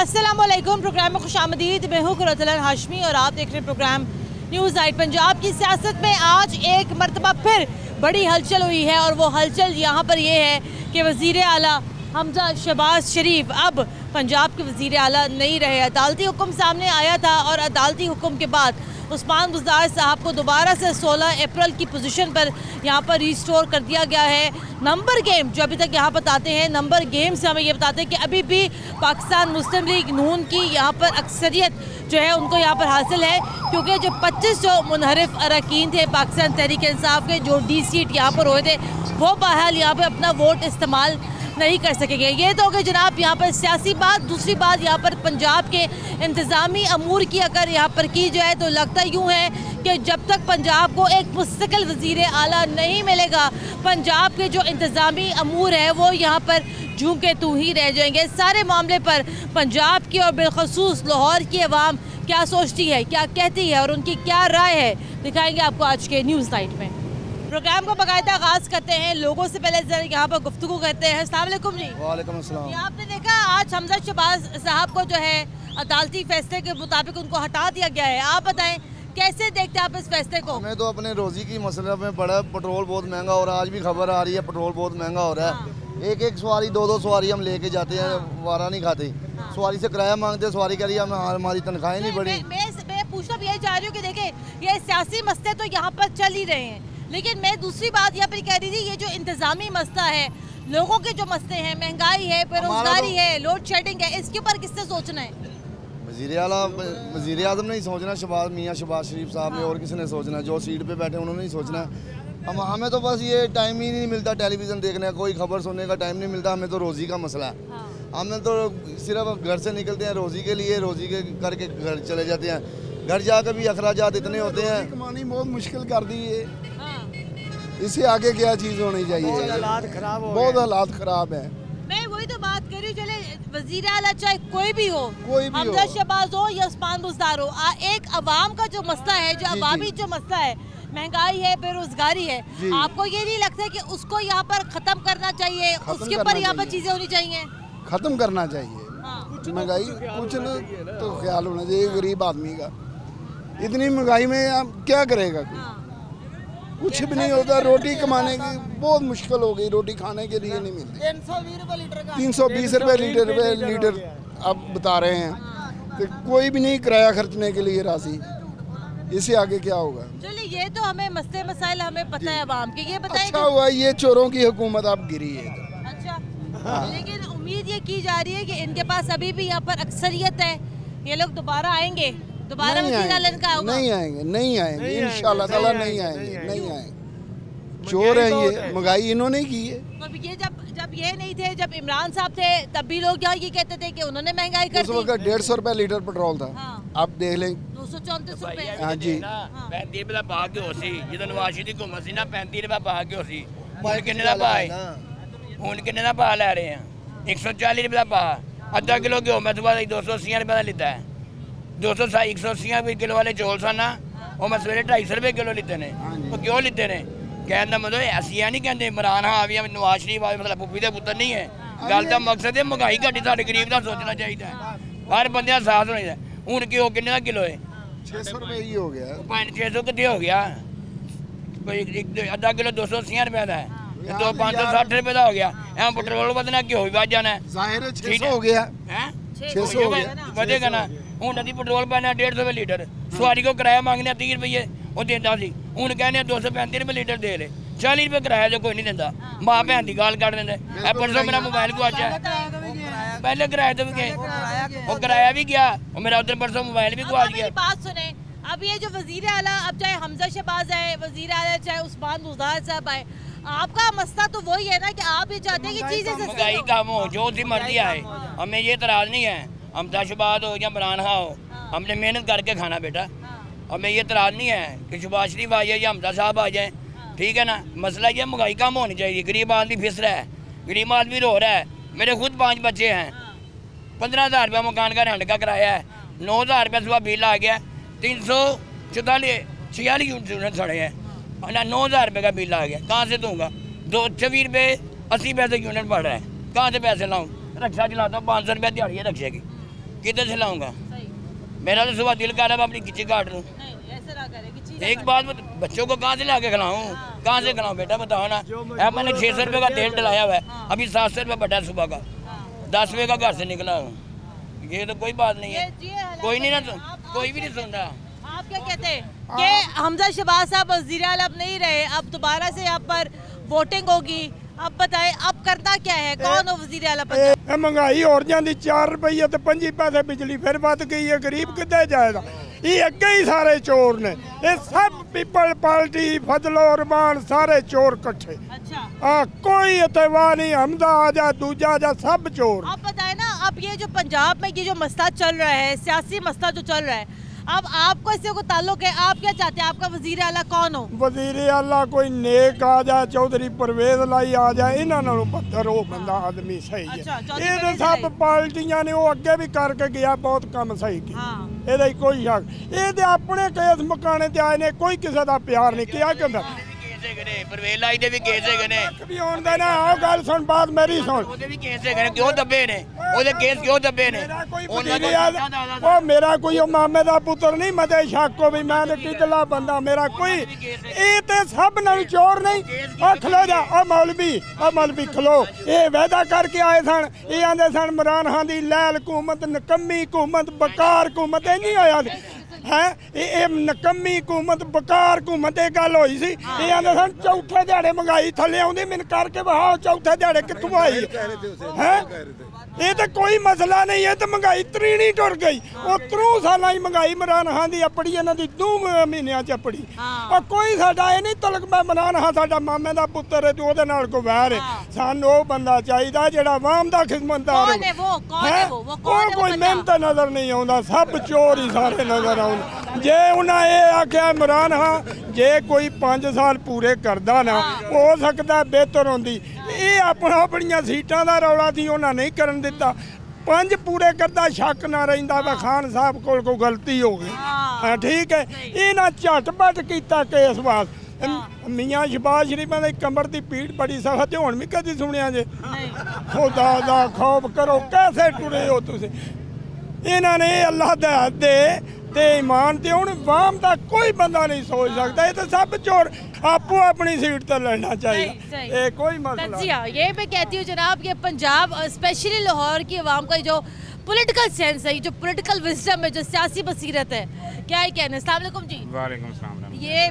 अस्सलाम वालेकुम। प्रोग्राम में खुशामदीद। मैं हूँ कुरतलन हाशमी और आप देख रहे हैं प्रोग्राम न्यूज़ नाइट। पंजाब की सियासत में आज एक मरतबा फिर बड़ी हलचल हुई है और वो हलचल यहाँ पर ये है कि वज़ीर आला हमजा शहबाज शरीफ अब पंजाब के वज़ीर आला नहीं रहे। अदालती हुक्म सामने आया था और अदालती हुक्म के बाद उस्मान बुज़दार साहब को दोबारा से 16 अप्रैल की पोजीशन पर यहाँ पर रिस्टोर कर दिया गया है। नंबर गेम जो अभी तक यहाँ बताते हैं, नंबर गेम से हमें ये बताते हैं कि अभी भी पाकिस्तान मुस्लिम लीग नून की यहाँ पर अक्सरियत जो है उनको यहाँ पर हासिल है, क्योंकि जो 25 जो मुनहरिफ अरकान थे पाकिस्तान तहरीक इंसाफ के जो डी सीट यहाँ पर हुए थे वो बहरहाल यहाँ पर अपना वोट इस्तेमाल नहीं कर सकेंगे। ये तो हो गई जनाब यहाँ पर सियासी बात। दूसरी बात यहाँ पर पंजाब के इंतज़ामी अमूर की अगर यहाँ पर की जाए तो लगता यूँ है कि जब तक पंजाब को एक मुस्तकिल वज़ीर आला नहीं मिलेगा, पंजाब के जो इंतज़ामी अमूर है वो यहाँ पर झूम के तू ही रह जाएंगे। सारे मामले पर पंजाब की और बिलखसूस लाहौर की अवाम क्या सोचती है, क्या कहती है और उनकी क्या राय है, दिखाएंगे आपको आज के न्यूज़ नाइट में। प्रोग्राम को बाकायदा आगाज़ करते हैं लोगों से पहले यहाँ पर गुफ्तगू करते हैं। अस्सलाम वालेकुम जी। वालेकुम अस्सलाम। आपने देखा आज हमजा शहबाज साहब को जो है अदालती फैसले के मुताबिक उनको हटा दिया गया है। आप बताएं कैसे देखते हैं आप इस फैसले को? हमें तो अपने रोजी की मसले में बड़ा पेट्रोल बहुत महंगा हो रहा है। आज भी खबर आ रही है पेट्रोल बहुत महंगा हो रहा है। एक एक सवारी दो सवारी हम लेके जाते हैं, वारा नहीं खाते। सवारी से किराया मांगते, सवारी करिए हमारी तनख्वाहें नहीं बढ़ी। मैं पूछना भी यही चाह रही हूँ कि देखें ये सियासी मसले तो यहाँ पर चल ही रहे हैं, लेकिन मैं दूसरी बात यहाँ पर कह रही थी, ये जो इंतजामी मसला है, लोगों के जो मसले हैं, महंगाई है, बेरोजगारी है, लोड शेडिंग है, इसके ऊपर किससे सोचना है? वज़ीर आज़म ने ही सोचना, मियाँ शहबाज शरीफ साहब ने, और किसी ने सोचना? जो सीट पे बैठे उन्होंने ही सोचना। हमें तो बस ये टाइम ही नहीं मिलता टेलीविज़न देखने का, कोई खबर सुनने का टाइम नहीं मिलता। हमें तो रोज़ी का मसला है। हमें तो सिर्फ घर से निकलते हैं रोज़ी के लिए, रोज़ी के करके घर चले जाते हैं। घर जाकर भी अखराजात इतने होते हैं, कमानी बहुत मुश्किल कर दी है। इससे आगे क्या चीज़ होनी चाहिए? बहुत हालात ख़राब है। मैं वही तो बात कर रही हूँ। चले वज़ीर आला चाहे कोई भी हो, हमजा शहबाज हो या उस्मान बुज़दार हो, एक अवाम का जो मसला है, जो अवामी जो मसला है, महंगाई है, बेरोजगारी है, आपको ये नहीं लगता कि उसको यहाँ पर ख़त्म करना चाहिए? उसके ऊपर यहाँ पर चीज़ें होनी चाहिए, ख़त्म करना चाहिए। महंगाई कुछ न तो ख्याल होना चाहिए गरीब आदमी का। इतनी महंगाई में आप क्या करेगा? कुछ भी नहीं होता। रोटी कमाने की बहुत मुश्किल हो गई, रोटी खाने के लिए नहीं मिलती। 320 रुपये लीटर अब बता रहे हैं, तो कोई भी नहीं किराया खर्चने के लिए राशि। इससे आगे क्या होगा? चलिए ये तो हमें मसले मसाइल हमें पता है अवाम के, ये बताएं। अच्छा हुआ ये चोरों की हुकूमत अब गिरी है। अच्छा लेकिन उम्मीद ये की जा रही है कि इनके पास अभी भी यहाँ पर अक्सरियत है, ये लोग दोबारा आएंगे, दोबारा नहीं आएंगे इंशाल्लाह ताला नहीं आएंगे। चोर है ये, महंगाई इन्होंने की है। तो ये जब ये नहीं थे, जब इमरान साहब थे, तब भी लोग ये कहते थे कि उन्होंने महंगाई कर दी। उस वक्त 150 रुपए लीटर पेट्रोल था। आप देख लें 234 रुपए। हाँ जी 35 रुपए भाग हो सी ਜਦੋਂ ਨਵਾਜ਼ ਦੀ ਘੁੰਮ ਸੀ ਨਾ 35 रुपए भाग हो सी। ਹੁਣ ਕਿੰਨੇ ਦਾ ਭਾਅ ਹੈ? ਹੁਣ ਕਿੰਨੇ ਦਾ ਭਾਅ ਲੈ ਰਹੇ ਆ? 140 रुपए ਦਾ ਭਾਅ। ਅੱਧਾ ਕਿਲੋ ਘਿਓ ਮੈਂ ਸਵੇਰੇ 280 रुपए ਦਾ ਲਿੱਤਾ ਹੈ। 180 किलो वाले चौल सन ना, वो मैं सवेरे 250 रुपए किलो लिते ने। वो क्यों लिते ने? कहने का मतलब असी नहीं कहते इमरान हाँ भी नवाज शरीफ आ मतलब पुप्पी के पुत्र नहीं है। गल का मकसद है महंगाई घटी, साढ़े गरीब का सोचना चाहिए, हर बंदे का साथ होना चाहिए। हूँ घ्यो किन्ने का किलो है? 600 रुपये ही हो गया। 600 कितने हो गया? कोई अद्धा किलो 280 रुपए का है, तो 560 रुपए का हो गया। एम पेट्रोल बदना घ्यो भी बच जाना है। 600 हो गया, 600 हो गया, बढ़ेगा ना। हूँ नदी पेट्रोल पैना 150 रुपए लीटर, सवारी को किराया मांगने 30 रुपये वो देता सी। हूँ कहने 235 रुपए लीटर दे रहे, 40 रुपये किराया जो कोई नहीं देता। माँ भैन की गाल कट देंगे। परसों मेरा मोबाइल गुआचा है, पहले किराए तो भी गए, वो किराया भी गया, और मेरा उधर परसों मोबाइल भी गुआच गया। बात सुने, अब ये जो वज़ीर आला, अब चाहे हमजा शहबाज है वज़ीर आला, चाहे उस्मान बुज़दार साहब आए, आपका मसला तो वही है ना कि आप ये चाहते हैं कि चीजें महंगाई कम हो, जो सी मर्जी आए, हमें ये इतराज़ नहीं है। हमजा शहबाज हो या इमरान खां हो, हमने मेहनत करके खाना बेटा, हमें ये इतराज़ नहीं है कि शहबाज शरीफ आ जाए या हमजा साहब आ जाए, ठीक है ना। मसला ये महंगाई कम होनी चाहिए। गरीब आदमी फिस रहा है, गरीब आदमी रो रहा है। मेरे खुद 5 बच्चे हैं, 15,000 रुपया मकान का रेंट का किराया है, 9,000 रुपया सुबह बिल आ गया, 346 यूनिट सड़े हैं, 9,000 रुपये का बिल आ गया। कहाँ से दूंगा? 24 रुपये 80 पैसे यूनिट बढ़ रहा है, कहाँ से पैसे लाऊँ? रक्षा चलाता हूँ, 500 रुपये दिहाड़ी है रक्षे की, किधर से लाऊंगा? मेरा तो सुबह दिल कर रहा है अपनी किच्ची काट लूँ। एक बात बच्चों को कहाँ से ला के खिलाऊँ, कहाँ से खिलाऊँ बेटा बताओ ना। मैंने 600 रुपये का तेल डलाया हुआ है, अभी 700 रुपये बटा सुबह का, 10 रुपये का घर से निकला हूँ। ये तो कोई बात नहीं है, कोई नहीं ना, कोई भी नहीं सुन रहा। आप क्या कहते हैं कि हमजा शहबाज साहब वज़ीर आला अब नहीं रहे, अब दोबारा से यहाँ पर वोटिंग होगी, अब बताएं अब करना क्या है, कौन हो वज़ीर आला पंजाब? महंगाई और जाती 4 रुपये तो 25 पैसे बिजली फिर बढ़ गई है, गरीब कितने जाएगा? ये अगे ही सारे चोर ने, ये सब पीपल पार्टी फजलो रहमान सारे चोर कट्ठे। अच्छा कोई अतवा नहीं, हमदा आ जा दूजा आ जा, सब चोर। आप बताएं ना, अब ये जो पंजाब में ये जो मसला चल रहा है, सियासी मसला जो चल रहा है, अब आपको इससे कोई ताल्लुक है? आप क्या चाहते हैं, आपका वजीर आला कौन हो? वजीर आला कोई नेक आ जाए, चौधरी परवेज लाई आ जाए, इन्होंने पत्थर वो बंदा आदमी सही है। ये सब पार्टियां ने वो अगे भी करके गया, बहुत कम सही किया, ये कोई शक। ये अपने केस मुकाने ते आए ने, कोई किसी का प्यार नहीं किया। क्यों परवेज लाई दे भी केस है ने भी होन दे ना, आओ गल सुन, बात मेरी सुन। ओदे भी केस है, क्यों दबे ने? ओदे केस क्यों दबे ने? ओ मेरा कोई मामे दा पुत्र नहीं, मते शक को भी मैं ते कितला बंदा, मेरा कोई ये ते सब नाल चोर नहीं। ओ खलो जा, ओ मौलवी खलो, ये वादा करके आए सन, ये आंदे सन इमरान खान दी लैल हुकूमत, नकम्मी हुकूमत, बकार हुकूमत, नहीं होया है ये नकम्मी हुकूमत, बकार हुकूमत, ये गल होई सी। ये आंदे सन चौथे दिहाड़े महंगाई थले आउंदी, मैनूं करके वहाओ चौथे दिहाड़े कित्थों आई है? ये तो कोई मसला नहीं है, तो महंगाई त्रीनी टुर गई। वो 3 साल की महंगाई इमरान खान की अपड़ी, इन्हों की 2 महीनों च अपड़ी। और कोई साडा ये नहीं तलक, मैं इमरान खान साडा मामे का पुत्र है, तो वो कोई वैर है। सानू वो बंदा चाहिए जो अवाम का खिदमतदार है। कोई मेहनत नजर नहीं आता, सब चोर ही सारे नजर आउंदे। जे उन्हें ये आख्या इमरान खान जे कोई 5 साल पूरे करता ना, हो सकता बेहतर होंदी। ये अपनिया सीटां का रौला थी, उन्हें नहीं करन दिता। 5 पूरे करता शक ना रहिंदा वा खान साहब को गलती हो गई। हाँ ठीक है, इन्हें झटपट किया केस वास। मियाँ शहबाज शरीफा की कमर की पीड़ बड़ी सख्त, हुण भी कदी सुनिया जे? खुदा दा खौफ करो, कैसे टुरे हो तुसीं? इन्होंने अल्लाह दे दे ते ईमान ते हुण वाम दा कोई बंदा नहीं सोच सकता। ये तो सब चोर आपो अपनी सीट तो लड़ना चाहिए, ये कोई मसला। ये मैं कहती हूँ जनाब, ये पंजाब स्पेशली लाहौर की आवाम का जो पॉलिटिकल सेंस है, जो पॉलिटिकल विजडम है, जो सियासी बसीरत है, क्या ही कहना है। अस्सलाम वालेकुम जी। वालेकुम सलाम। ये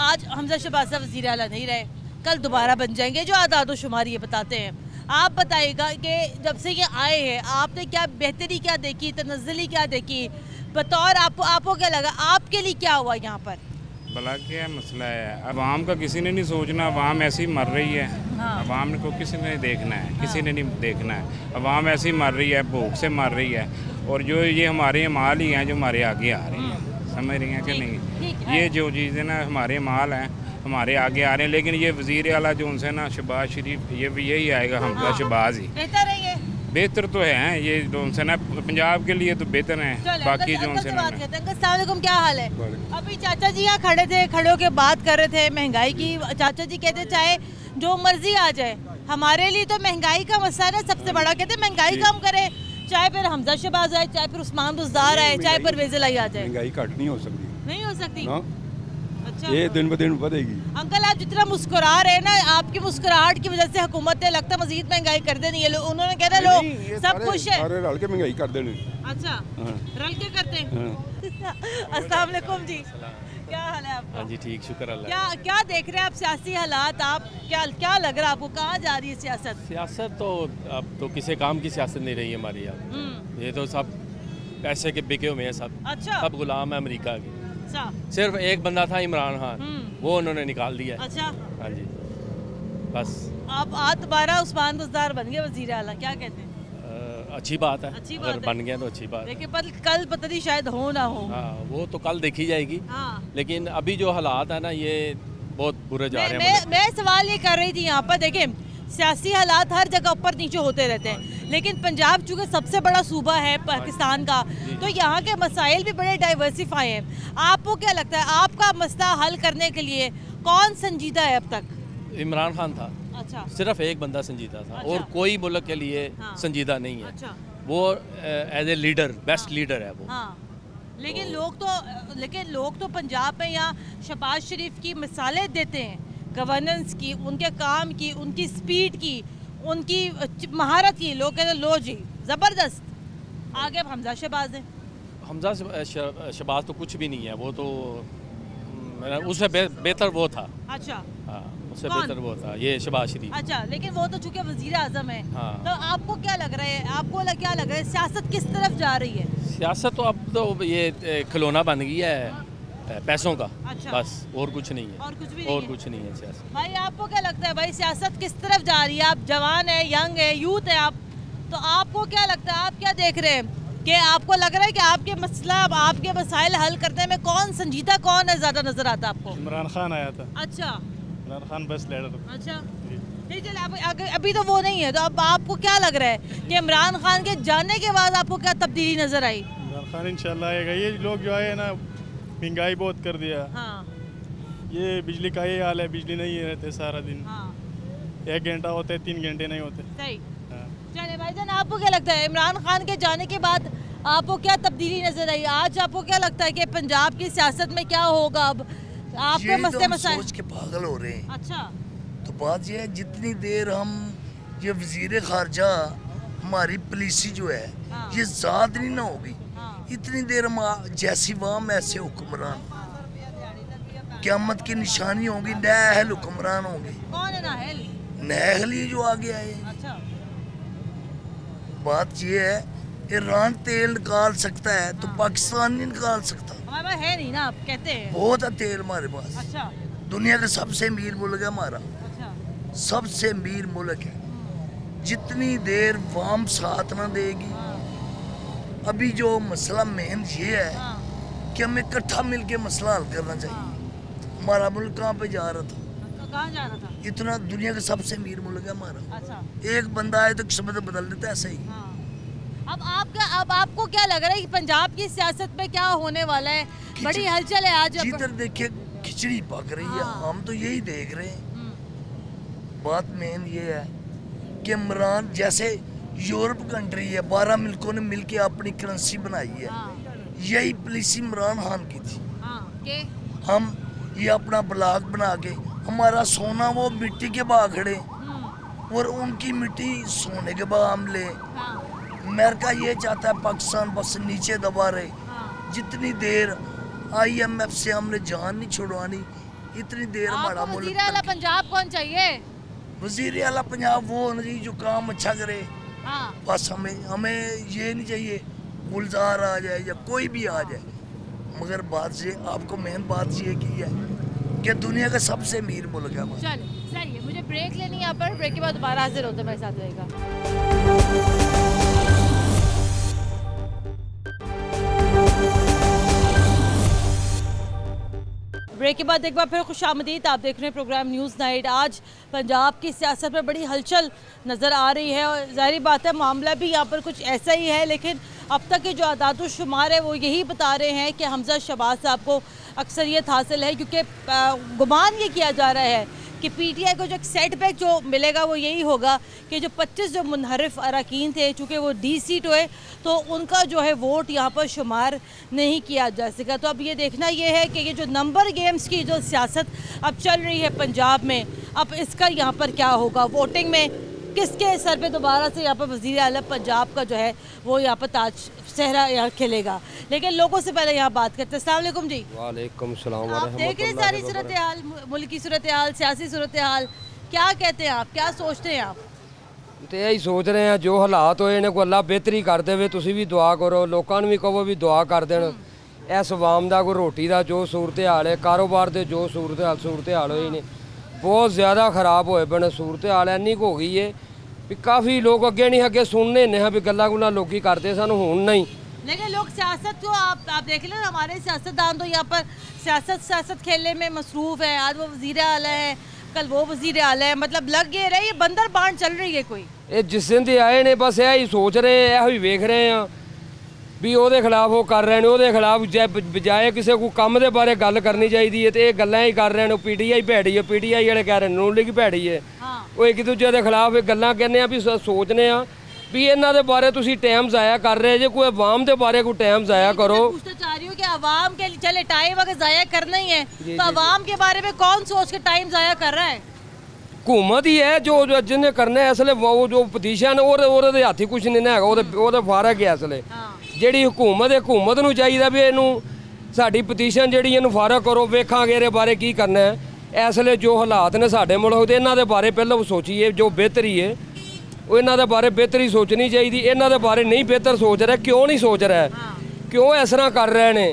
आज हमजा शहबाज साहब वज़ीर आला नहीं रहे, कल दोबारा बन जाएंगे, जो आदाद शुमार ये बताते हैं। आप बताइएगा कि जब से ये आए हैं, आपने क्या बेहतरी क्या देखी, तनज़्ज़ुली क्या देखी, बतौर आपको क्या लगा, आपके लिए क्या हुआ यहाँ पर? भला क्या मसला है, अवाम का किसी ने नहीं सोचना, अवाम ऐसी मर रही है। अवाम को किसी ने देखना है, किसी ने नहीं देखना है। अवाम ऐसी मर रही है, भूख से मर रही है, और जो ये हमारे माल ही हैं जो हमारे आगे आ रही हैं, समझ रही हैं कि नहीं? ये जो चीज़ें ना हमारे माल हैं, हमारे आगे आ रहे हैं। लेकिन ये वज़ीर आला जो उनसे ना शहबाज शरीफ, ये भी यही आएगा, हमजा शहबाज ही बेहतर तो है। ये जो उनसे ना पंजाब के लिए तो बेहतर है, बाकी जो उनसे ना। क्या हाल है? अभी चाचा जी यहाँ खड़े थे, खड़े होकर बात कर रहे थे महंगाई की। चाचा जी कहते चाहे जो मर्जी आ जाए, हमारे लिए तो महंगाई का मसला है सबसे बड़ा। कहते महंगाई कम करे, चाहे फिर हमजा शहबाज आए, चाहे फिर उस्मान बुज़दार आए, चाहे फिर परवेज़ लाई आ जाए, महंगाई घट नहीं हो सकती। नहीं हो सकती। अच्छा, ये दिन ब दिन बढ़ेगी। अंकल आप जितना मुस्कुरा रहे हैं ना, आपकी मुस्कुराहट की वजह से हुकूमत ने लगता मजीद महंगाई कर देनी है। उन्होंने कहते लो सब खुश है, सारे रल के महंगाई कर देने। अच्छा रल के करते हैं। अस्सलाम वालेकुम जी, क्या हाल है आपका? हाँ जी ठीक, शुक्र अल्लाह। क्या देख रहे हैं आप सियासी हालात? आप क्या लग रहा है आपको, कहाँ जा रही है सियासत? सियासत तो अब तो किसी काम की सियासत नहीं रही है हमारी। अब ये तो सब पैसे के बिके हुए हैं सब। अच्छा, सब गुलाम है अमेरिका के। अच्छा, सिर्फ एक बंदा था इमरान खान, वो उन्होंने निकाल दिया। अच्छा, हाँ जी बस। आप आज दोबारा उस्मान बुज़दार बन गए वज़ीर आला, क्या कहते हैं? अच्छी बात है, अच्छी अगर बात बन गया तो अच्छी बात है। लेकिन पर कल पता नहीं शायद हो ना हो। हाँ वो तो कल देखी जाएगी। हाँ। लेकिन अभी जो हालात है ना, ये बहुत बुरे जा रहे हैं। मैं सवाल ये कर रही थी यहाँ पर, देखें सियासी हालात हर जगह ऊपर नीचे होते रहते हैं, लेकिन पंजाब चूँकि सबसे बड़ा सूबा है पाकिस्तान का, तो यहाँ के मसाइल भी बड़े डाइवर्सिफाई हैं। आपको क्या लगता है, आपका मसला हल करने के लिए कौन संजीदा है अब तक? इमरान खान था। अच्छा, सिर्फ एक बंदा संजीदा था। अच्छा। और कोई मुल्क के लिए हाँ। संजीदा नहीं है। अच्छा, वो as a leader best leader है वो। हाँ, लेकिन लोग तो पंजाब में यहाँ शहबाज शरीफ की मिसालें देते हैं, गवर्नेंस की, उनके काम की, उनकी स्पीड की, उनकी महारत की। लोग कहते हैं लो जी ज़बरदस्त, आगे अब हमजा शहबाज हैं। हमजा शहबाज तो कुछ भी नहीं है, वो तो उससे बेहतर वो था। अच्छा, हाँ, उससे बेहतर वो था ये शहबाज शरीफ। अच्छा, लेकिन वो तो चूंकि वजीर आजम है। हाँ। तो आपको क्या लग रहा है, क्या लग रहा है सियासत किस तरफ जा रही है? सियासत तो अब तो ये खिलौना बन गई है पैसों का। अच्छा। बस और कुछ नहीं है, और कुछ भी और नहीं कुछ नहीं है सियासत। भाई आपको क्या लगता है भाई, सियासत किस तरफ जा रही है? आप जवान है, यंग है, यूथ है आप, तो आपको क्या लगता है, आप क्या देख रहे हैं कि आपको लग रहा है कि आपके मसला, आपके मसाइल हल करने में कौन संजीदा, कौन है, ज़्यादा नजर आता है आपको? इमरान खान आया था। अच्छा, इमरान खान बेस्ट लीडर। अच्छा, ठीक है, अभी तो वो नहीं है, तो अब आपको क्या लग रहा है कि इमरान खान के जाने के बाद आपको क्या तब्दीली नजर आई? इमरान खान इंशाल्लाह आएगा। ये लोग जो आए ना, महंगाई बहुत कर दिया। हाँ, ये बिजली का ये हाल है, बिजली नहीं रहते सारा दिन। हाँ, 1 घंटा होते, 3 घंटे नहीं होते। सही। हाँ। चले भाईजान, आपको क्या लगता है इमरान खान के जाने के बाद आपको क्या तब्दीली नजर आई? आज आपको क्या लगता है कि पंजाब की सियासत में क्या होगा? अब आपके मसले मसाइल सोच के पागल हो रहे हैं। अच्छा, तो बात ये है, जितनी देर हम ये वजीर खारजा हमारी पॉलिसी जो है हाँ। ये ज़्यादा नहीं ना होगी, हाँ। इतनी देर हम जैसी वाम ऐसे हुक्मरान, क़यामत की निशानी होगी, नाअहल हुक्मरान होंगे। कौन है नाअहल? नाअहल ही जो आगे आए। अच्छा, बात ये है, ईरान तेल निकाल सकता है तो पाकिस्तान नहीं निकाल सकता। हमारे पास है नहीं ना, आप कहते हैं। बहुत है तेल हमारे पास। अच्छा, दुनिया का सबसे अमीर मुल्क है हमारा, अच्छा, सबसे अमीर मुल्क है। जितनी देर वाम साथ ना देगी, अभी जो मसला मेन ये है हाँ, कि हमें इकट्ठा मिलके मसला हल करना चाहिए। हमारा मुल्क कहाँ पे जा रहा था? कहाँ जाना था? इतना दुनिया का सबसे अमीर मुल्क है हमारा। अच्छा, एक बंदा आए तो किस्मत बदल देता है, ऐसे ही। हाँ। अब आपको क्या लग रहा है कि पंजाब की सियासत में क्या होने वाला है? बड़ी हलचल है आज। जिधर देखिए खिचड़ी पक रही है, हाँ। हम तो यही देख रहे हैं। बात मेन ये है कि इमरान जैसे यूरोप कंट्री है, 12 मुल्कों ने मिलके अपनी करेंसी बनाई है। हाँ। यही पॉलिसी इमरान खान की थी। हाँ, के? हम ये अपना ब्लॉक बना के हमारा सोना वो मिट्टी के भाव खड़े और उनकी मिट्टी सोने के भाव हम ले। हाँ, अमेरिका ये चाहता है पाकिस्तान बस नीचे दबा रहे। हाँ। जितनी देर IMF से हमने जान नहीं छुड़वानी, इतनी देर हमारा आपको मुल्क वज़ीर आला पंजाब कौन चाहिए? वजीर आला पंजाब वो होना चाहिए जो काम अच्छा करे। हाँ, बस हमें ये नहीं चाहिए गुलजार आ जाए या कोई भी आ जाए, मगर बात से आपको मेन बात ये की है कि दुनिया का सबसे अमीर मुल्क है हमारा। चलो सही है, मुझे ब्रेक लेनी है यहाँ पर, ब्रेक के बाद दोबारा हाजिर होते मेरे साथ रहेगा। ब्रेक के बाद एक बार फिर खुशामदीद, आप देख रहे हैं प्रोग्राम न्यूज़ नाइट। आज पंजाब की सियासत में बड़ी हलचल नज़र आ रही है और ज़ाहिर बात है मामला भी यहाँ पर कुछ ऐसा ही है, लेकिन अब तक के जो आदाद शुमार है वो यही बता रहे हैं कि हमजा शहबाज साहब को अक्सरियत हासिल है, क्योंकि गुमान ये किया जा रहा है कि PTI को जो एक सेटबैक जो मिलेगा वो यही होगा कि जो 25 जो मुनहरिफ अरकान थे, चूँकि वो D सीट हुए तो उनका जो है वोट यहाँ पर शुमार नहीं किया जा सका। तो अब ये देखना ये है कि ये जो नंबर गेम्स की जो सियासत अब चल रही है पंजाब में, अब इसका यहाँ पर क्या होगा, वोटिंग में किसके सर पे दोबारा से यहाँ पर वज़ीर आला पंजाब का जो है वो यहाँ पर ताज सहरा यहाँ खेलेगा। लेकिन लोगों से पहले यहाँ बात करते हैं। अस्सलाम वालेकुम जी। वालेकुम सलाम। आप देख रहे हैं सारी सूरत हाल, मुल्क की सूरत हाल, सियासी सूरत हाल, क्या कहते हैं आप, क्या सोचते हैं आप? तो यही सोच रहे हैं जो हालात होए ने को अल्लाह बेहतरी कर देवे, तुसी भी दुआ करो, लोगों भी कहो भी दुआ कर देन। इस अवाम का कोई रोटी का जो सूरत हाल है, कारोबार के जो सूरत हाल होए ने बहुत ज़्यादा खराब होए पे, सूरत हाल इन्नी हो गई है भी काफ़ी लोग अगे नहीं अगे सुनने ने भी गल्लां गुल्लां लोग करते सन, हुण नहीं। लेकिन लोग सियासत को आप देख लें, हमारे सियासतदान तो यहाँ पर सियासत खेलने में मसरूफ़ है। आज वो वज़ीर आला है, कल वो वज़ीर आला है, मतलब लग ये रही है बंदर बांट चल रही है कोई। ये जिस दिन दे आए ने बस यही सोच रहे हैं, यही वेख रहे हैं भी ਉਹਦੇ खिलाफ वो कर रहे हैं, ਉਹਦੇ खिलाफ बजाय किसी को काम के बारे गल करनी चाहिए तो ये गल्लां ही कर रहे हैं। PTI भैड़ी है, PTI वाले कह रहे हैं नून लीग भैड़ी है। वो एक दूजे के खिलाफ गल्लां कहने भी सोचने भी इन्हों के बारे तुसी टाइम ज़ाया कर रहे जे, कोई अवाम के बारे कोई टाइम ज़ाया करो। पूछना चाह रही हूँ कि अवाम के चले टाइम अगर ज़ाया करना ही है तो अवाम के बारे में कौन सोच के टाइम ज़ाया कर रहा है? हुकूमत ही है जो जिन्हें करना है। इसलिए वो जो पटीशन वो हाथी कुछ नहीं है, वो फारक है। इसलिए जी हुकूमत है, हुकूमत नूं चाहिए भी इनू साडी पटीशन जी इनू फारक करो, वेखांगे इहदे बारे की करना है। इसलिए जो हालात ने साडे मुल्क दे इन्हां दे बारे पहले सोचिए, जो बेहतरी है वो इन्हां दे बारे बेहतरी सोचनी चाहिए। इन्हां दे बारे नहीं बेहतर सोच रहा, क्यों नहीं सोच रहा, क्यों इस तरह कर रहे हैं?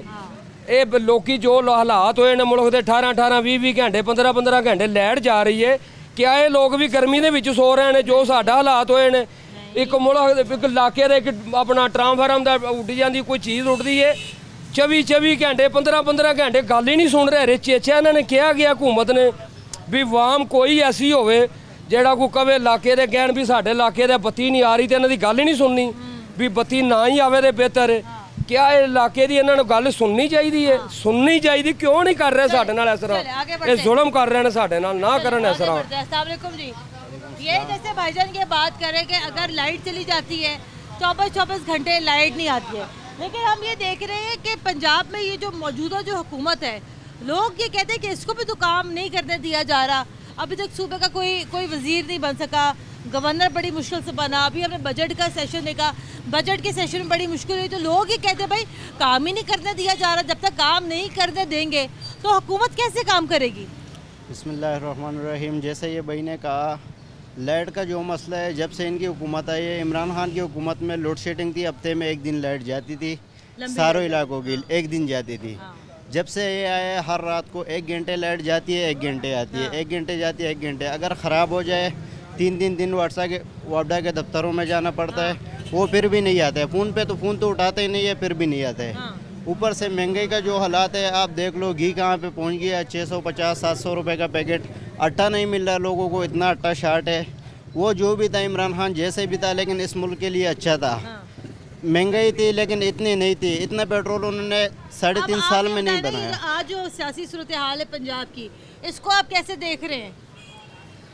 ये लोग जो हालात होए ने मुल्क के 18-18 20-20 घंटे 15-15 घंटे लाइट जा रही है, क्या ये लोग भी गर्मी के विच सो रहे हैं जो साडा हालात होए ने? एक मुल्क एक इलाके दे अपना ट्रांसफार्म दा उड्ड जाती कोई चीज़ उड्डदी है 24-24 घंटे 15-15 घंटे गल ही नहीं सुन रहे। चेचा इन्होंने कहा गया हुकूमत ने भी वाम कोई ऐसी होवे जेड़ा कोई कवे इलाके दे कहण भी साडे इलाके दे बत्ती नहीं आ रही तो इन्हां दी गल ही नहीं सुननी भी बत्ती ना ही आवे तो बेहतर है। क्या इलाके की इन्होंने गल सुननी चाहिए है? सुननी चाहिए, क्यों नहीं कर रहे साडे नाल इस तरह? ये जुल्म कर रहे हैं साडे नाल, ना करन इस तरह। अस्सलाम वालेकुम जी। ये जैसे भाईजान की बात करें कि अगर लाइट चली जाती है 24-24 घंटे लाइट नहीं आती है, लेकिन हम ये देख रहे हैं कि पंजाब में ये जो मौजूदा जो हुकूमत है, लोग ये कहते हैं कि इसको भी तो काम नहीं करने दिया जा रहा। अभी तक सूबे का कोई वजीर नहीं बन सका, गवर्नर बड़ी मुश्किल से बना। अभी हमने बजट का सेशन देखा, बजट के सेशन में बड़ी मुश्किल हुई। तो लोग ये कहते हैं भाई काम ही नहीं करने दिया जा रहा, जब तक काम नहीं करने देंगे तो हुकूमत कैसे काम करेगी? बिस्मिल्लाहिर्रहमानिर्रहीम। जैसे ये भाई ने कहा, लाइट का जो मसला है, जब से इनकी हुकूमत आई है, इमरान खान की हुकूमत में लोड शेडिंग थी, हफ्ते में एक दिन लाइट जाती थी, सारों इलाकों की एक दिन जाती थी। जब से ये आया हर रात को 1 घंटे लाइट जाती है, 1 घंटे आती है, 1 घंटे जाती है, 1 घंटे। अगर ख़राब हो जाए 3-3 दिन वापडा के दफ्तरों में जाना पड़ता है, वो फिर भी नहीं आता है। फ़ोन तो उठाते ही नहीं है, फिर भी नहीं आता है। ऊपर से महंगाई का जो हालात है, आप देख लो घी कहाँ पे पहुँच गया, 650-700 रुपये का पैकेट। आटा नहीं मिल रहा लोगों को, इतना आटा शार्ट है। वो जो भी था इमरान खान जैसे भी था, लेकिन इस मुल्क के लिए अच्छा था। महंगाई थी लेकिन इतनी नहीं थी, इतना पेट्रोल उन्होंने 3.5 साल में नहीं बनाया। आज जो सियासी सूरत हाल है पंजाब की, इसको आप कैसे देख रहे हैं?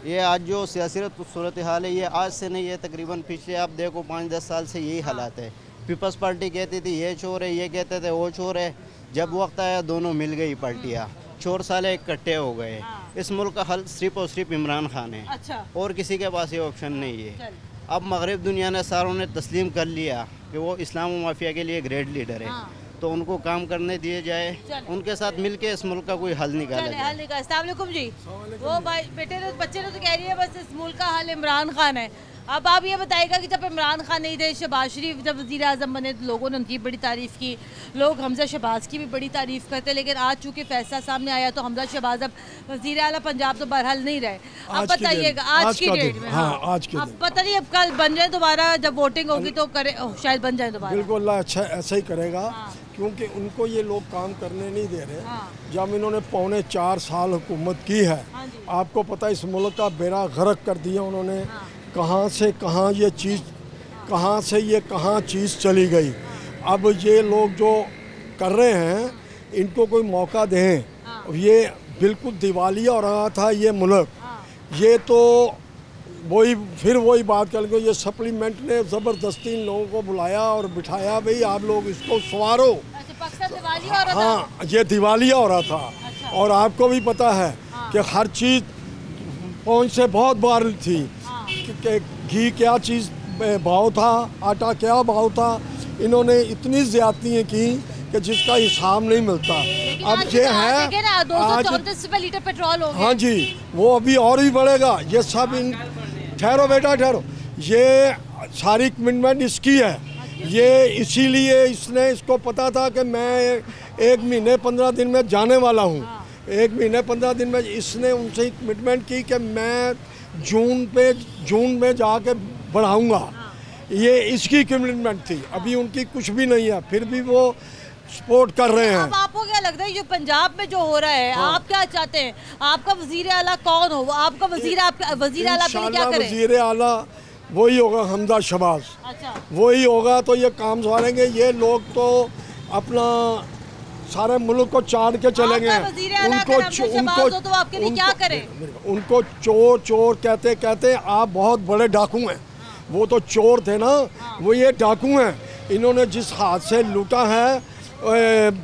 ये आज जो सियासी सूरत हाल है, ये आज से नहीं है, तकरीबन पिछले आप देखो 5-10 साल से यही हालात है। पीपल्स पार्टी कहती थी ये चोर है, ये कहते थे वो चोर है। जब वक्त आया दोनों मिल गई पार्टियाँ, चोर साले इकट्ठे हो गए। इस मुल्क का हल सिर्फ और सिर्फ इमरान खान है। अच्छा। और किसी के पास ये ऑप्शन नहीं है। अब मगरिब दुनिया ने सारों ने तस्लीम कर लिया कि वो इस्लाम माफिया के लिए ग्रेट लीडर है। तो उनको काम करने दिए जाए, उनके साथ मिलके इस मुल्क का कोई हल निकाला जाए। अस्सलाम वालेकुम जी। वो भाई बेटे ने बच्चे ने तो कह रही है बस इस मुल्क का हल इमरान खान है। अब आप ये बताइएगा कि जब इमरान खान नहीं थे, शहबाज शरीफ जब वज़ीर आज़म बने तो लोगों ने उनकी बड़ी तारीफ़ की, लोग हमजा शहबाज की भी बड़ी तारीफ़ करते, लेकिन आज चूँकि फैसला सामने आया तो हमजा शहबाज अब वज़ीर आला पंजाब तो बहरहाल नहीं रहे। अब बताइएगा आज की डेट में, अब पता नहीं अब कल बन जाए दोबारा, जब वोटिंग होगी तो करे शायद बन जाए दोबारा। बिल्कुल अल्लाह अच्छा ऐसा ही करेगा, क्योंकि उनको ये लोग काम करने नहीं दे रहे। जब इन्होंने 4.25 साल हुकूमत की है, आपको पता है इस मुल्क का बेड़ा गर्क कर दिया उन्होंने। कहाँ से कहाँ ये चीज़, कहाँ से ये कहाँ चीज़ चली गई। अब ये लोग जो कर रहे हैं, इनको कोई मौका दें। ये बिल्कुल दिवालिया हो रहा था ये मुल्क। ये तो वही बात कर लेंगे। ये सप्लीमेंट ने ज़बरदस्ती इन लोगों को बुलाया और बिठाया, भाई आप लोग इसको संवारो। हाँ, ये दिवालिया हो रहा था। और आपको भी पता है कि हर चीज़ पहुँच से बहुत बार थी कि घी क्या चीज़ भाव था, आटा क्या भाव था। इन्होंने इतनी ज़्यादतियाँ की कि जिसका हिसाब नहीं मिलता। अब ये है आज 234 रुपये लीटर पेट्रोल हो गया। हाँ जी, वो अभी और भी बढ़ेगा। ये सब इन ठहरो बेटा ठहरो, ये सारी कमिटमेंट इसकी है। ये इसीलिए इसको पता था कि मैं 1 महीने 15 दिन में जाने वाला हूँ। 1 महीने 15 दिन में इसने उनसे कमिटमेंट की कि मैं जून में जाके बढ़ाऊंगा। ये इसकी कमिटमेंट थी। अभी उनकी कुछ भी नहीं है, फिर भी वो सपोर्ट कर रहे हैं। अब आपको क्या लगता है जो पंजाब में जो हो रहा है, आप क्या चाहते हैं? आपका वजीर आला कौन हो? आपका वजीर आला क्या करे? वजीर आला वही होगा, हमजा शहबाज। अच्छा। वही होगा तो ये काम संभालेंगे। ये लोग तो अपना सारे मुल्क को चाट के चलेंगे। उनको क्या करें? उनको चोर चोर कहते कहते आप बहुत बड़े डाकू हैं। वो तो चोर थे ना, वो ये डाकू हैं। इन्होंने जिस हाथ से लूटा है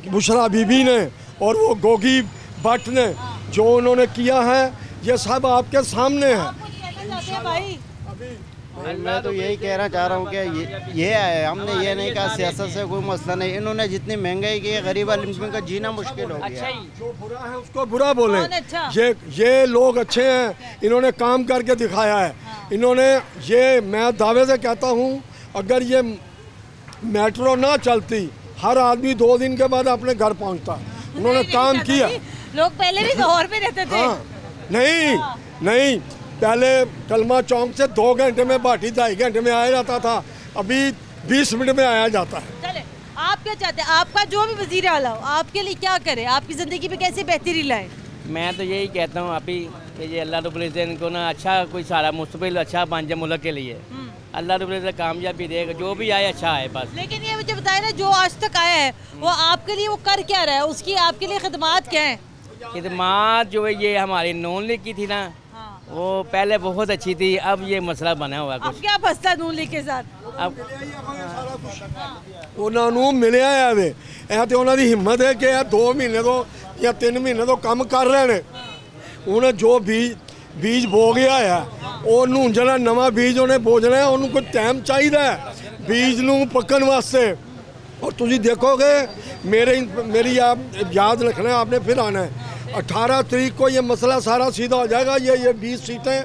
बुशरा बीबी ने और वो गोगी भट्ट ने, जो उन्होंने किया है, ये सब आपके सामने है। भाई मैं तो यही कहना चाह रहा हूँ कि ये है, हमने ये नहीं कहा सियासत से कोई मसला नहीं। इन्होंने जितनी महंगाई की है, गरीब आदमी का जीना मुश्किल हो गया। जो बुरा है उसको बुरा बोले। ये लोग अच्छे हैं, इन्होंने काम करके दिखाया है। इन्होंने ये, मैं दावे से कहता हूँ, अगर ये मेट्रो ना चलती, हर आदमी 2 दिन के बाद अपने घर पहुँचता। उन्होंने काम किया। लोग पहले भी लाहौर में रहते थे। नहीं, पहले कलमा चौक से 2 घंटे में, भाटी 2.5 घंटे में आया जाता था, अभी 20 मिनट में आया जाता है। चले, आप क्या चाहते हैं? आपका जो भी वजीर आला हो, आपके लिए क्या करे, आपकी ज़िंदगी में कैसे बेहतरी लाए? मैं तो यही कहता हूँ अभी कि ये अल्लाह रब्बुल इज़्ज़त इनको ना अच्छा कोई सारा मुस्तबिल अच्छा बन जाए मुल्क के लिए। अल्लाह रब्बुल इज़्ज़त कामयाबी देगा, जो भी आए अच्छा आए बस। लेकिन ये मुझे बताए ना, जो आज तक आया है वो आपके लिए वो कर क्या रहा है, उसकी आपके लिए खिदमात क्या है? खिदमात जो है ये हमारी नून लीग की थी ना, वो पहले बहुत अच्छी थी, अब ये मसला बना हुआ कुछ। अब क्या मसला नून लीग के साथ? अब उन्होंने मिले वे तो उन्होंने हिम्मत है कि 2 महीने तो या 3 महीने तो कम कर रहे हैं। उन्हें जो बीज बो गया है, उन्होंने जरा नवा बीज उन्हें बोझना है, उन्होंने कोई टाइम चाहिए बीज नूं पकन वास्ते। और तुम देखोगे, मेरी आप याद रखना है, आपने फिर आना है 18 तारीख को ये मसला सारा सीधा हो जाएगा। ये 20 सीटें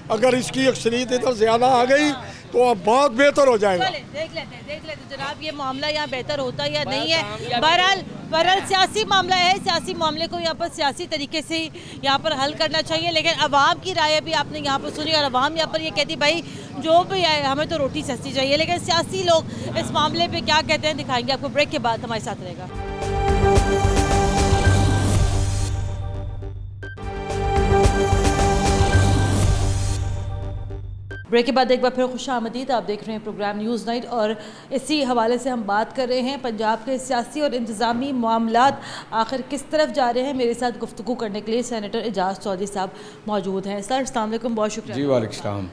अगर इसकी अक्सरियत इधर ज़्यादा आ गई तो अब बहुत बेहतर हो जाएगा। देख लेते जनाब, ये मामला यहाँ बेहतर होता या नहीं है। बहरहाल सियासी मामला है, सियासी मामले को यहाँ पर सियासी तरीके से यहाँ पर हल करना चाहिए। लेकिन अवाम की राय भी आपने यहाँ पर सुनी और अवाम यहाँ पर ये कहती भाई जो भी आए हमें तो रोटी सस्ती चाहिए। लेकिन सियासी लोग इस मामले पर क्या कहते हैं दिखाएंगे आपको ब्रेक के बाद। हमारे साथ रहेगा। ब्रेक के बाद एक बार फिर खुशामदीद। आप देख रहे हैं प्रोग्राम न्यूज़ नाइट और इसी हवाले से हम बात कर रहे हैं पंजाब के सियासी और इंतज़ामी मामलात आखिर किस तरफ जा रहे हैं। मेरे साथ गुफ्तगू करने के लिए सेनेटर एजाज चौधरी साहब मौजूद हैं। सर अस्सलाम वालेकुम, बहुत शुक्रिया। जी वालेकुम सलाम।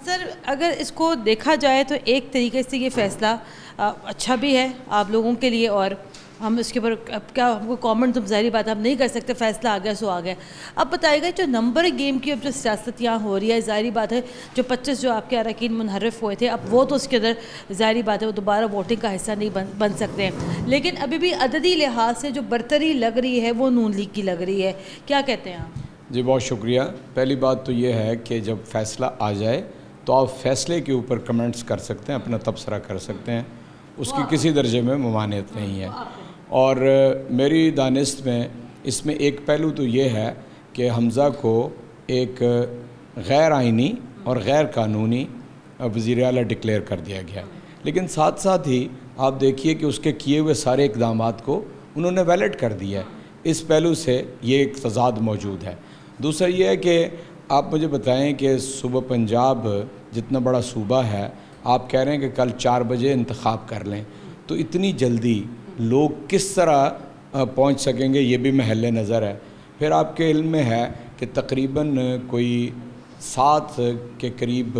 सर अगर इसको देखा जाए तो एक तरीके से ये फ़ैसला अच्छा भी है आप लोगों के लिए, और हम इसके ऊपर अब क्या हमको कमेंट तो ज़ाहिर बात हम नहीं कर सकते, फ़ैसला आ गया सो आ गया। अब बताइएगा जो नंबर गेम की अब जो सियासत यहाँ हो रही है, ज़ाहिर बात है जो 25 जो आपके अरकान मुनहरफ हुए थे, अब वो तो उसके अंदर ज़ाहिर बात है वो दोबारा वोटिंग का हिस्सा नहीं बन सकते हैं। लेकिन अभी भी अददी लिहाज से जो बरतरी लग रही है वो नून लीग की लग रही है, क्या कहते हैं आप? जी बहुत शुक्रिया। पहली बात तो ये है कि जब फ़ैसला आ जाए तो आप फ़ैसले के ऊपर कमेंट्स कर सकते हैं, अपना तबसरा कर सकते हैं, उसकी किसी दर्जे में ममानियत नहीं है। और मेरी दानिस्त में इसमें एक पहलू तो ये है कि हमज़ा को एक गैर आइनी और गैर कानूनी वज़ीर आला डिक्लेयर कर दिया गया, लेकिन साथ साथ ही आप देखिए कि उसके किए हुए सारे इक़दामात को उन्होंने वैलिड कर दिया है। इस पहलू से ये एक तज़ाद मौजूद है। दूसरा ये है कि आप मुझे बताएं कि सूबा पंजाब जितना बड़ा सूबा है, आप कह रहे हैं कि कल 4 बजे इंतखाब कर लें, तो इतनी जल्दी लोग किस तरह पहुंच सकेंगे, ये भी महल नज़र है। फिर आपके इल्म में है कि तकरीबन कोई 7 के करीब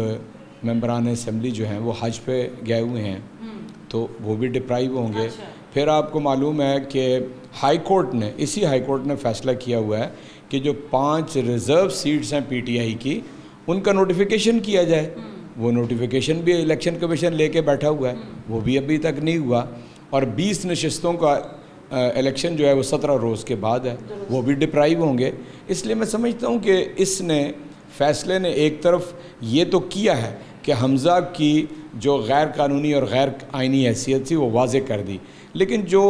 मेंबरान असम्बली जो हैं वो हज पे गए हुए हैं, तो वो भी डिप्राइव होंगे। फिर आपको मालूम है कि हाई कोर्ट ने, इसी हाई कोर्ट ने फ़ैसला किया हुआ है कि जो 5 रिज़र्व सीट्स हैं पीटीआई की, उनका नोटिफिकेशन किया जाए। वो नोटिफिकेशन भी इलेक्शन कमीशन लेके बैठा हुआ है, वो भी अभी तक नहीं हुआ। और 20 नशस्तों का इलेक्शन जो है वो 17 रोज़ के बाद है, वो भी डिप्राइव होंगे। इसलिए मैं समझता हूँ कि इसने फ़ैसले ने एक तरफ ये तो किया है कि हमज़ा की जो गैर कानूनी और गैर आइनी हैसियत थी वो वाज़े कर दी, लेकिन जो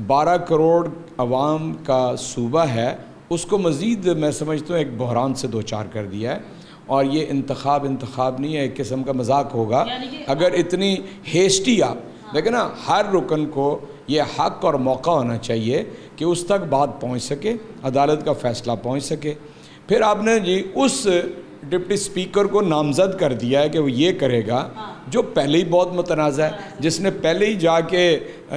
12 करोड़ अवाम का सूबा है उसको मज़ीद मैं समझता हूँ एक बहरान से दो चार कर दिया है। और ये इंतखाब नहीं है, एक किस्म का मजाक होगा अगर इतनी हेस्टी आप देखें ना। हर रुकन को ये हक़ और मौका होना चाहिए कि उस तक बात पहुँच सके, अदालत का फ़ैसला पहुँच सके। फिर आपने जी उस डिप्टी स्पीकर को नामज़द कर दिया है कि वो ये करेगा जो पहले ही बहुत मुतनाज़ा है, जिसने पहले ही जाके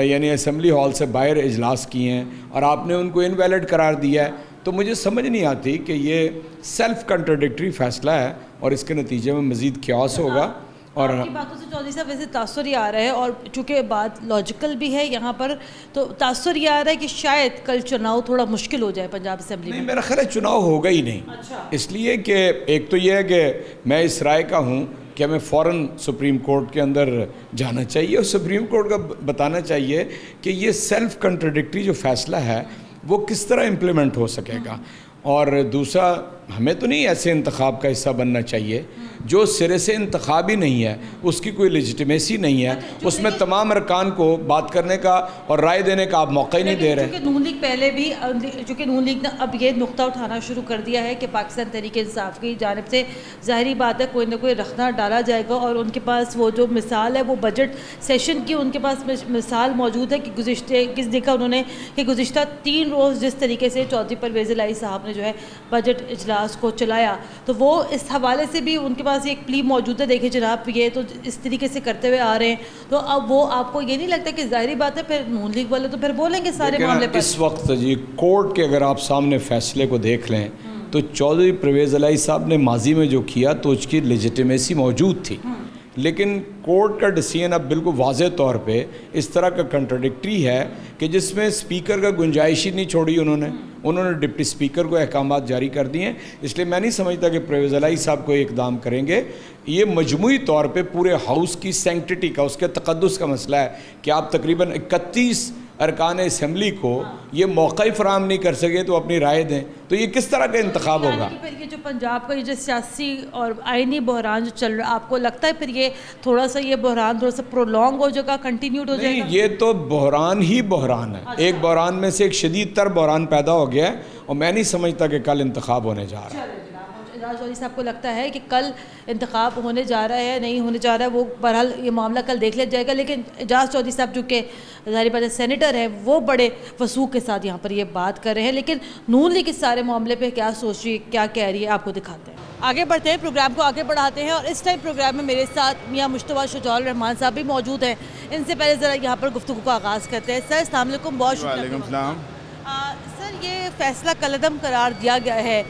यानी असम्बली हॉल से बाहर इजलास किए हैं और आपने उनको इनवैलिड करार दिया है। तो मुझे समझ नहीं आती कि ये सेल्फ़ कंट्राडिक्टरी फ़ैसला है और इसके नतीजे में मज़ीद क्यास होगा और आपकी बातों से चौधरी साहब वैसे तासुर ये आ रहा है, और चूँकि बात लॉजिकल भी है यहाँ पर, तो तासुर ये आ रहा है कि शायद कल चुनाव थोड़ा मुश्किल हो जाए पंजाब असेंबली में। नहीं, मेरा ख्याल है चुनाव होगा ही नहीं। अच्छा। इसलिए कि एक तो ये है कि मैं इस राय का हूँ कि हमें फ़ौरन सुप्रीम कोर्ट के अंदर जाना चाहिए और सुप्रीम कोर्ट का बताना चाहिए कि ये सेल्फ कंट्राडिक्टरी जो फैसला है वो किस तरह इम्प्लीमेंट हो सकेगा। और दूसरा, हमें तो नहीं ऐसे इंतखाब का हिस्सा बनना चाहिए जो सिरे से इंतखाब ही नहीं है, उसकी कोई लेजिटिमेसी नहीं है, उसमें तमाम अरकान को बात करने का और राय देने का आप मौका ही नहीं दे रहे। चूँकि नून लीग पहले भी, चूँकि नून लीग ने अब ये नुक्ता उठाना शुरू कर दिया है कि पाकिस्तान तहरीक इंसाफ की जानिब से ज़ाहिरी बात है कोई ना कोई रखना डाला जाएगा, और उनके पास वो जो मिसाल है वो बजट सेशन की उनके पास मिसाल मौजूद है कि किस देखा उन्होंने कि गुज़िश्ता 3 रोज़ जिस तरीके से चौधरी परवेज़ इलाही साहब ने जो है बजट इजलास को चलाया, तो वो इस हवाले से भी उनके पास एक प्ली मौजूद है। देखिए जनाब, ये तो इस तरीके से करते हुए आ रहे हैं, तो अब वो आपको ये नहीं लगता कि ज़ाहिरी बात है फिर नून लीग वाले तो फिर बोलेंगे सारे मामले पर। इस वक्त जी कोर्ट के अगर आप सामने फैसले को देख लें तो चौधरी परवेज़ इलाही साहब ने माजी में जो किया तो उसकी लेजिटिमेसी मौजूद थी, लेकिन कोर्ट का डिसीजन अब बिल्कुल वाज़े तौर पे इस तरह का कंट्राडिक्टरी है कि जिसमें स्पीकर का गुंजाइश ही नहीं छोड़ी उन्होंने डिप्टी स्पीकर को अहकामात जारी कर दिए हैं। इसलिए मैं नहीं समझता कि परवेज़ इलाही साहब को इकदाम करेंगे। ये मजमूई तौर पे पूरे हाउस की सैंक्टिटी का, उसके तक़द्दुस का मसला है कि आप तकरीबन 31 अरकान असम्बली को ये मौका ही फराहम नहीं कर सके तो अपनी राय दें, तो ये किस तरह का इंतखाब होगा। फिर ये जो पंजाब का ये जो सियासी और आइनी बहरान जो चल रहा है, आपको लगता है फिर ये थोड़ा सा ये बहरान थोड़ा सा प्रोलॉन्ग हो जाएगा, कंटिन्यूड हो जाएगा? ये तो बहरान ही बहरान है। अच्छा। एक बहरान में से एक शदीद तर बहरान पैदा हो गया है और मैं नहीं समझता कि कल इंतखाब होने जा रहा है। चौधरी साहब को लगता है कि कल इंतखाब होने जा रहा है, नहीं होने जा रहा है, वो बहरहाल ये मामला कल देख लिया जाएगा। लेकिन एजाज चौधरी साहब चूँकि ज़ाहिर बात है सेनेटर हैं, वो बड़े वसूख के साथ यहाँ पर ये बात कर रहे हैं, लेकिन नून लीग इस सारे मामले पे क्या सोच रही है, क्या कह रही है, आपको दिखाते हैं। आगे बढ़ते हैं, प्रोग्राम को आगे बढ़ाते हैं, और इस टाइम प्रोग्राम में मेरे साथ मियाँ मुश्तबा शुजाउर रहमान साहब भी मौजूद हैं। इनसे पहले ज़रा यहाँ पर गुफ्तगू का आगाज़ करते हैं। सर अस्सलाम वालेकुम, बहुत शुक्रिया। सर ये फैसला कलअदम करार दिया गया है,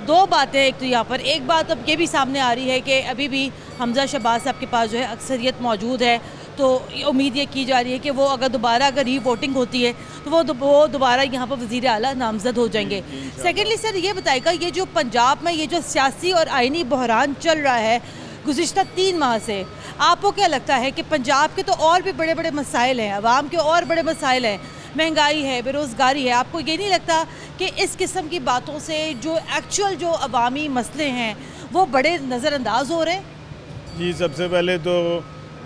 2 बातें, एक तो यहाँ पर एक बात अब ये भी सामने आ रही है कि अभी भी हमजा शहबाज साहब के पास जो है अक्सरियत मौजूद है, तो उम्मीद ये की जा रही है कि वो अगर री वोटिंग होती है तो वो दोबारा यहाँ पर वज़ीर आला नामज़द हो जाएंगे। सेकेंडली सर ये बताएगा, ये जो पंजाब में ये जो सियासी और आइनी बहरान चल रहा है गुज़िश्ता 3 माह से, आपको क्या लगता है कि पंजाब के तो और भी बड़े बड़े मसाइल हैं, अवाम के और बड़े मसाइल हैं, महंगाई है, बेरोज़गारी है, आपको ये नहीं लगता कि इस किस्म की बातों से जो एक्चुअल जो अवामी मसले हैं वो बड़े नज़रअंदाज हो रहे हैं? जी, सबसे पहले तो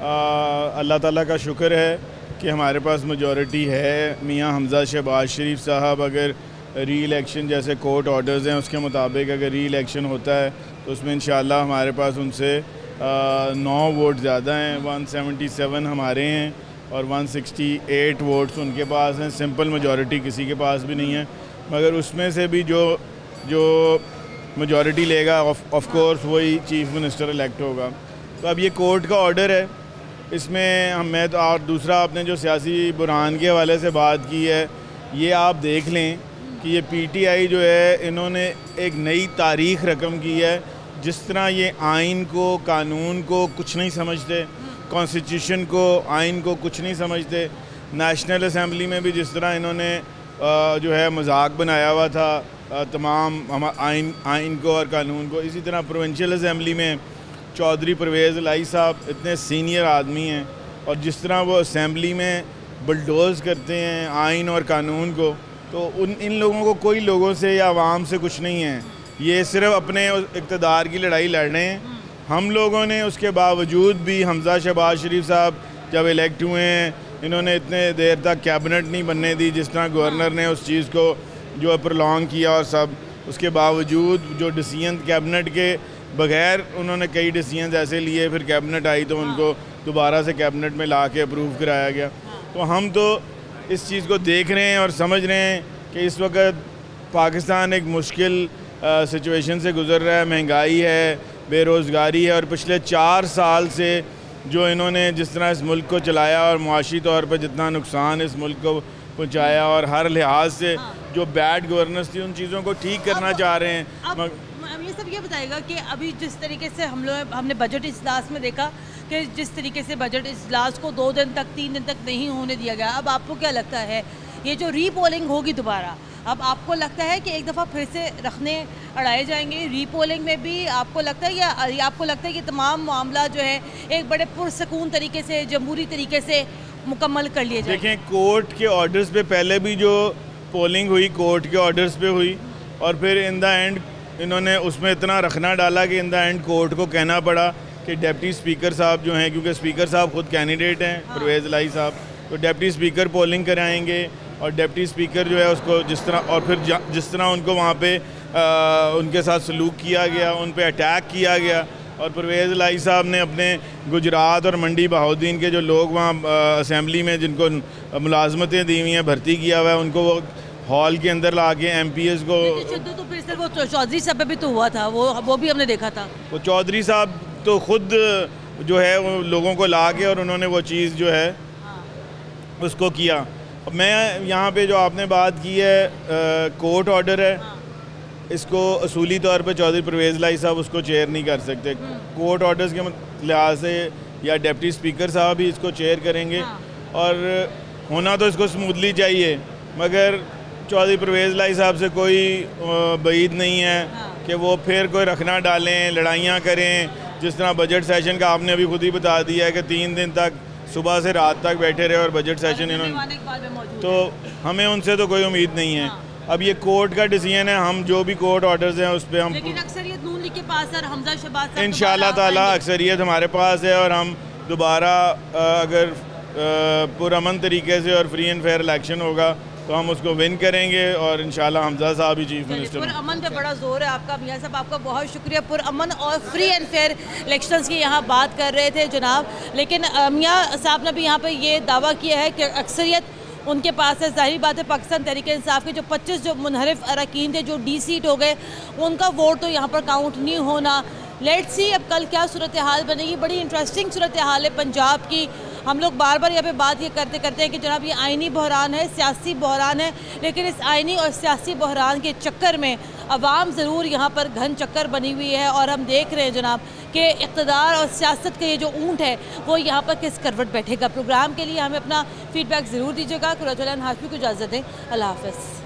अल्लाह ताला का शुक्र है कि हमारे पास मेजॉरिटी है। मियां हमजा शहबाज शरीफ साहब अगर री इलेक्शन जैसे कोर्ट ऑर्डर्स हैं उसके मुताबिक अगर री इलेक्शन होता है तो उसमें इंशाअल्लाह हमारे पास उनसे 9 वोट ज़्यादा हैं। 177 हमारे हैं और 168 वोट्स उनके पास हैं। सिंपल मेजॉरिटी किसी के पास भी नहीं है, मगर उसमें से भी जो मेजॉरिटी लेगा ऑफ कोर्स वही चीफ़ मिनिस्टर इलेक्ट होगा। तो अब ये कोर्ट का ऑर्डर है, इसमें मैं तो, और दूसरा आपने जो सियासी बुरहान के हवाले से बात की है, ये आप देख लें कि ये पीटीआई जो है इन्होंने एक नई तारीख़ रकम की है। जिस तरह ये आइन को, कानून को कुछ नहीं समझते, कॉन्स्टिट्यूशन को, आइन को कुछ नहीं समझते, नेशनल असम्बली में भी जिस तरह इन्होंने जो है मजाक बनाया हुआ था तमाम आइन को और कानून को, इसी तरह प्रोविंशियल असम्बली में चौधरी परवेज़ इलाही साहब इतने सीनियर आदमी हैं और जिस तरह वो असम्बली में बुलडोज़ करते हैं आइन और कानून को, तो इन लोगों को कोई लोगों से या आवाम से कुछ नहीं है। ये सिर्फ अपने इक़्तिदार की लड़ाई लड़ रहे हैं। हम लोगों ने उसके बावजूद भी हमजा शहबाज शरीफ साहब जब इलेक्ट हुए हैं, इन्होंने इतने देर तक कैबिनेट नहीं बनने दी, जिस तरह गवर्नर ने उस चीज़ को जो प्रोलॉन्ग किया और सब, उसके बावजूद जो डिसीजन कैबिनेट के बगैर उन्होंने कई डिसीजन ऐसे लिए, फिर कैबिनेट आई तो उनको दोबारा से कैबिनेट में ला के अप्रूव कराया गया। तो हम तो इस चीज़ को देख रहे हैं और समझ रहे हैं कि इस वक्त पाकिस्तान एक मुश्किल सिचुएशन से गुज़र रहा है। महंगाई है, बेरोज़गारी है, और पिछले 4 साल से जो इन्होंने जिस तरह इस मुल्क को चलाया और मुआशी तौर पर जितना नुकसान इस मुल्क को पहुँचाया और हर लिहाज से जो बैड गवर्नेंस थी उन चीज़ों को ठीक करना चाह रहे हैं। ये सब ये बताएगा कि अभी जिस तरीके से हमने बजट इजलास में देखा कि जिस तरीके से बजट इजलास को 2 दिन तक 3 दिन तक नहीं होने दिया गया, अब आपको क्या लगता है ये जो रीपोलिंग होगी दोबारा, अब आपको लगता है कि एक दफ़ा फिर से रखने अड़ाए जाएंगे रीपोलिंग में भी? आपको लगता है या आपको लगता है कि तमाम मामला जो है एक बड़े पुरसकून तरीके से जमहूरी तरीके से मुकम्मल कर लिए जाए? देखें, कोर्ट के ऑर्डर्स पे पहले भी जो पोलिंग हुई कोर्ट के ऑर्डर्स पे हुई, और फिर इन द एंड इन्होंने उसमें इतना रखना डाला कि इन द एंड कोर्ट को कहना पड़ा कि डिप्टी स्पीकर साहब जो हैं, क्योंकि स्पीकर साहब खुद कैंडिडेट हैं परवेज़ इलाही साहब, तो डिप्टी स्पीकर पोलिंग कराएंगे और डिप्टी स्पीकर जो है उसको जिस तरह, और फिर जिस तरह उनको वहाँ पे उनके साथ सलूक किया गया, उन पे अटैक किया गया, और परवेज़ इलाही साहब ने अपने गुजरात और मंडी बहाउद्दीन के जो लोग वहाँ असम्बली में जिनको मुलाजमतें दी हुई हैं, भर्ती किया हुआ है, उनको वो हॉल के अंदर ला के MPs को, तो फिर से वो चौधरी साहब पे भी तो हुआ था, वो भी हमने देखा था। वो चौधरी साहब तो खुद जो है वो लोगों को ला के और उन्होंने वो चीज़ जो है उसको किया। मैं यहाँ पे जो आपने बात की है कोर्ट ऑर्डर है, इसको असूली तौर पे चौधरी परवेज़ इलाही साहब उसको चेयर नहीं कर सकते। कोर्ट ऑर्डर्स के लिहाज से या डिप्टी स्पीकर साहब ही इसको चेयर करेंगे, और होना तो इसको स्मूथली चाहिए, मगर चौधरी परवेज़ इलाही साहब से कोई बईद नहीं है कि वो फिर कोई रखना डालें, लड़ाइयाँ करें। जिस तरह बजट सेशन का आपने अभी खुद ही बता दिया है कि 3 दिन तक सुबह से रात तक बैठे रहे और बजट सेशन इन्होंने, तो हमें उनसे तो कोई उम्मीद नहीं है। अब ये कोर्ट का डिसीजन है, हम जो भी कोर्ट ऑर्डर हैं उस पर हम, लेकिन अक्सरियत नून लीग के पास है, हमजा शहबाज साहब इंशाल्लाह ताला अक्सरियत हमारे पास है, और हम दोबारा अगर पुरअमन तरीके से और फ्री एंड फेयर इलेक्शन होगा तो हम उसको विन करेंगे, और इंशाल्लाह हमजा साहब ही चीफ मिनिस्टर। पुरअमन पे बड़ा जोर है आपका मियां साहब, आपका बहुत शुक्रिया। पुरअमन और फ्री एंड फेयर इलेक्शंस की यहाँ बात कर रहे थे जनाब, लेकिन मियां साहब ने भी यहाँ पे ये दावा किया है कि अक्सरियत उनके पास है। ज़ाहिर बात है पाकिस्तान तहरीक इंसाफ के जो 25 जो मुनहरिफ अरकान थे जो D-सीट हो गए, उनका वोट तो यहाँ पर काउंट नहीं होना। लेट्स सी अब कल क्या सूरत हाल बनेगी। बड़ी इंटरेस्टिंग सूरत हाल है पंजाब की। हम लोग बार बार यहाँ पे बात ये करते हैं कि जनाब ये आइनी बहरान है, सियासी बहरान है, लेकिन इस आइनी और सियासी बहरान के चक्कर में अवाम ज़रूर यहाँ पर घन चक्कर बनी हुई है, और हम देख रहे हैं जनाब कि इक़्तिदार और सियासत का ये जो ऊँट है वो यहाँ पर किस करवट बैठेगा। प्रोग्राम के लिए हमें अपना फीडबैक ज़रूर दीजिएगा। कुरतुल हाशमी को इजाज़त दें, अल्लाह हाफ़िज़।